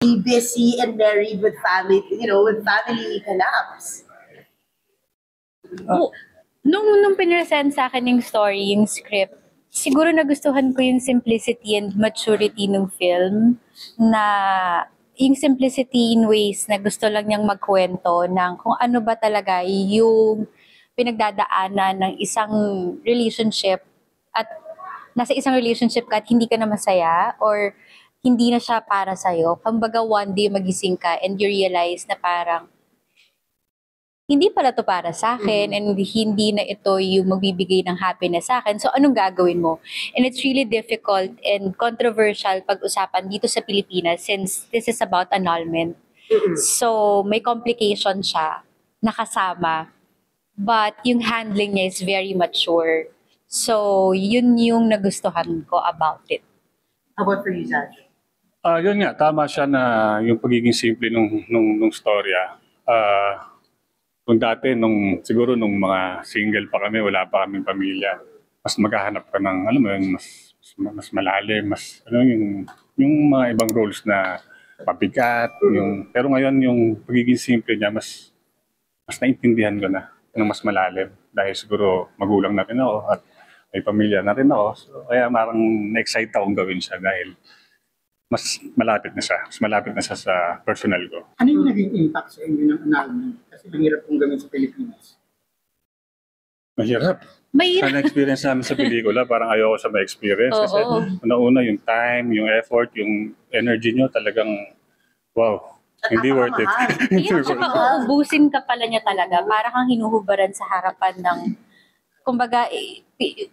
be busy and married with family, with family collapse. Nung pinresent sa akin yung story, yung script, siguro nagustuhan ko yung simplicity and maturity ng film, na yung simplicity in ways na gusto lang niyang magkwento ng kung ano ba talaga yung pinagdadaanan ng isang relationship, at nasa isang relationship ka at hindi ka na masaya or hindi na siya para sa'yo. Kumbaga one day magising ka and you realize na parang hindi pala to para sa akin and hindi na ito yung magbibigay ng happiness sa akin. So, anong gagawin mo? And it's really difficult and controversial pag-usapan dito sa Pilipinas since this is about annulment. So, may complication siya nakasama. But yung handling niya is very mature. So, yun yung nagustuhan ko about it. How about for you, Zach? Yun nga, tama siya na yung pagiging simple nung storya. Kung dati, siguro nung mga single pa kami, wala pa kaming pamilya, mas maghahanap ka ng, alam mo yun, mas malalim, yung mga ibang roles na pabigat. Pero ngayon, yung pagiging simple niya, mas naintindihan ko na ng mas malalim. Dahil siguro magulang na rin ako at may pamilya na rin ako. So, kaya parang na-excite akong gawin siya dahil mas malapit na siya sa personal ko. Ano yung naging impact sa inyo ng annulment? Kasi mahirap kong gawin sa Pilipinas. Mahirap. Sa na-experience namin sa pelikula, parang ayoko sa ma-experience. Kasi una-una yung time, yung effort, yung energy nyo talagang, wow, hindi worth it. Yung tsaka uubusin ka pala niya talaga. Para kang hinuhubaran sa harapan ng, kumbaga,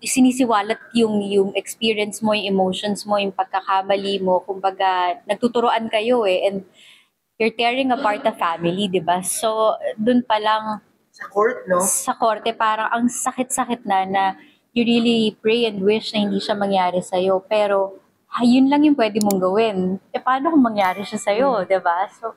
sinisiwalat yung experience mo, yung emotions mo, yung pagkakamali mo. Kumbaga, nagtuturoan kayo and you're tearing apart the family, di ba? So, dun pa lang, sa court, no? Sa korte, parang ang sakit-sakit na you really pray and wish na hindi siya mangyari sa'yo. Pero, yun lang yung pwede mong gawin. Paano kung mangyari siya sa'yo, di ba? So,